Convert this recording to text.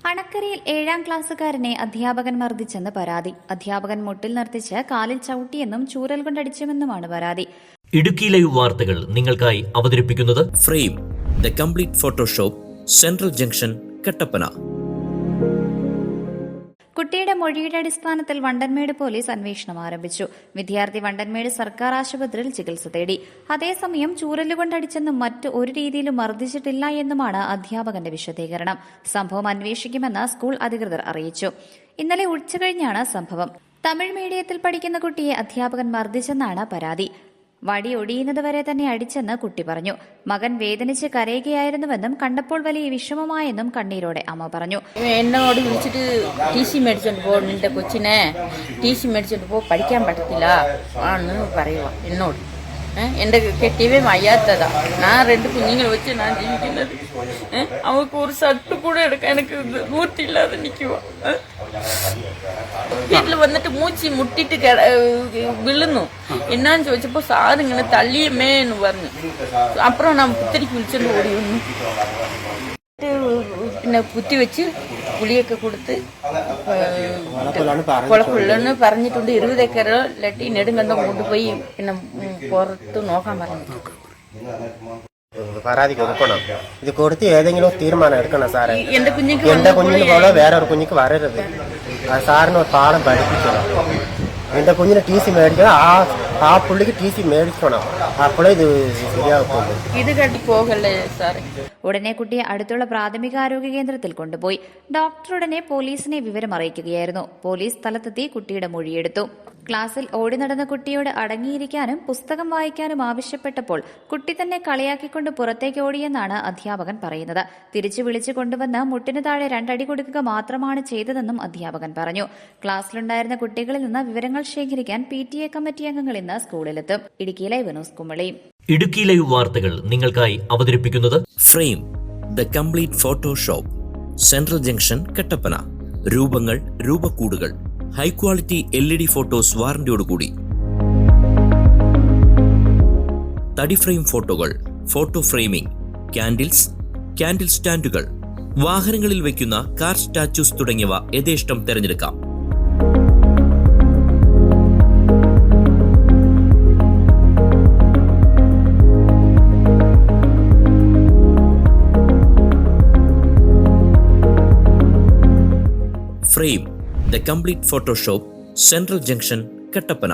അണക്കരയിൽ 7ാം ക്ലാസ്സുകാരനെ അധ്യാപകൻ മർദ്ദിച്ചെന്ന് പരാതി. അധ്യാപകൻ മുട്ടിൽ നിർത്തിച്ച് കാലിൽ ചവിട്ടിയെന്നും ചൂരൽ കൊണ്ടടിച്ചുമെന്നുമാണ് പരാതി. ഇടുക്കി ലൈവ് വാർത്തകൾ നിങ്ങൾക്കായി അവതരിപ്പിക്കുന്നത് frame the complete photoshop, central junction, Kattappana. കുട്ടിയുടെ മൊഴിയുടെ അടിസ്ഥാനത്തിൽ വണ്ടൻമേട് പോലീസ് അന്വേഷണം ആരംഭിച്ചു. വിദ്യാർത്ഥി വണ്ടൻമേട് സർക്കാർ ആശുപത്രിയിൽ ചികിത്സ തേടി. അതേസമയം ചൂരലുകൊണ്ടടിച്ചെന്നും മറ്റ് ഒരു രീതിയിലും മർദ്ദിച്ചിട്ടില്ല എന്നുമാണ് അധ്യാപകന്റെ വിശദീകരണം. സംഭവം അന്വേഷിക്കുമെന്ന് സ്കൂൾ അധികൃതർ അറിയിച്ചു. ഇന്നലെ ഉച്ചകഴിഞ്ഞാണ് സംഭവം. തമിഴ് മീഡിയത്തിൽ പഠിക്കുന്ന കുട്ടിയെ അധ്യാപകൻ മർദ്ദിച്ചെന്നാണ് പരാതി. വടി ഒടിയുന്നതുവരെ തന്നെ അടിച്ചെന്ന് കുട്ടി പറഞ്ഞു. മകൻ വേദനിച്ച് കരയുകയായിരുന്നുവെന്നും കണ്ടപ്പോൾ വലിയ വിഷമമായെന്നും കണ്ണീരോടെ അമ്മ പറഞ്ഞു. എന്നോട് വിളിച്ചിട്ട് ടി സി മേടിച്ചോണ്ട് പോ, നിന്റെ കൊച്ചിനെ ടി സി മേടിച്ചോണ്ട് പോ, പഠിക്കാൻ പറ്റത്തില്ല ആണെന്ന് പറയുക എന്നോട്. എൻ്റെ കെട്ടിയവേ വയ്യാത്തതാ. ഞാൻ 2 കുഞ്ഞുങ്ങൾ വെച്ച് ഞാൻ ജീവിക്കുന്നത്. അവൾക്ക് ഒരു ഷർട്ട് കൂടെ എടുക്കാൻ എനിക്ക് നൂറ്റില്ലാതെ നിൽക്കുക. വീട്ടിൽ വന്നിട്ട് മൂച്ചി മുട്ടിട്ട് വിളുന്നു. എന്നാന്ന് ചോദിച്ചപ്പോൾ സാറിങ്ങനെ തള്ളിയമ്മേ എന്ന് പറഞ്ഞു. അപ്പുറം ഞാൻ പുത്തിരിക്ക് വിളിച്ചോണ്ട് ഓടി വന്നു. പിന്നെ കുത്തിവെച്ച് പുളിയൊക്കെ കൊടുത്ത് കുഴപ്പമില്ലെന്ന് പറഞ്ഞിട്ടുണ്ട്. 20 ഏക്കർ ലട്ടി നെടുങ്കണ്ടം കൊണ്ടുപോയി പിന്നെ പുറത്ത് നോക്കാൻ പറഞ്ഞു. പരാതി കൊടുക്കണം. ഇത് കൊടുത്ത് ഏതെങ്കിലും തീരുമാനം എടുക്കണം സാറേ. എന്റെ കുഞ്ഞിന് പോലെ വേറൊരു കുഞ്ഞിക്ക് വരരുത്. സാറിന് ഒരു പാഠം പഠിപ്പിക്കണം. എന്റെ കുഞ്ഞിന് ടി സി മേടിക്കണം. ആ പുള്ളിക്ക് ടി സി മേടിക്കണം. അപ്പോഴേ ഇത് ശരിയാകത്തുള്ളൂ. ഇത് കേട്ട് പോകല്ലേ സാറേ. ഉടനെ കുട്ടിയെ അടുത്തുള്ള പ്രാഥമികാരോഗ്യ കേന്ദ്രത്തിൽ കൊണ്ടുപോയി. ഡോക്ടർ ഉടനെ പോലീസിനെ വിവരം അറിയിക്കുകയായിരുന്നു. പോലീസ് സ്ഥലത്തെത്തി കുട്ടിയുടെ മൊഴിയെടുത്തു. ക്ലാസ്സിൽ ഓടി നടന്ന കുട്ടിയോട് അടങ്ങിയിരിക്കാനും പുസ്തകം വായിക്കാനും ആവശ്യപ്പെട്ടപ്പോൾ കുട്ടി തന്നെ കളിയാക്കിക്കൊണ്ട് പുറത്തേക്ക് ഓടിയെന്നാണ് അധ്യാപകൻ പറയുന്നത്. തിരിച്ചു വിളിച്ചു കൊണ്ടുവന്ന് മുട്ടിനു താഴെ 2 അടി കൊടുക്കുക മാത്രമാണ് ചെയ്തതെന്നും അധ്യാപകൻ പറഞ്ഞു. ക്ലാസ്സിലുണ്ടായിരുന്ന കുട്ടികളിൽ നിന്ന് വിവരങ്ങൾ ശേഖരിക്കാൻ PTA കമ്മിറ്റി അംഗങ്ങൾ ഇന്ന് സ്കൂളിലെത്തും. Idukki live news Kumily. Idukki live വാർത്തകൾ നിങ്ങൾക്കായി അവതരിപ്പിക്കുന്നത് frame the complete photoshop, central junction, Kattappana. രൂപങ്ങൾ, രൂപക്കൂടുകൾ, ഹൈ ക്വാളിറ്റി LED ഫോട്ടോസ് വാറന്റിയോടുകൂടി. തടി ഫ്രെയിം ഫോട്ടോകൾ, ഫോട്ടോ ഫ്രെയിമിംഗ്, ക്യാൻഡിൽ സ്റ്റാൻഡുകൾ, വാഹനങ്ങളിൽ വയ്ക്കുന്ന കാർ സ്റ്റാച്യൂസ് തുടങ്ങിയവ യഥേഷ്ടം തിരഞ്ഞെടുക്കാം. Frame the complete photoshop, central junction, Kattappana.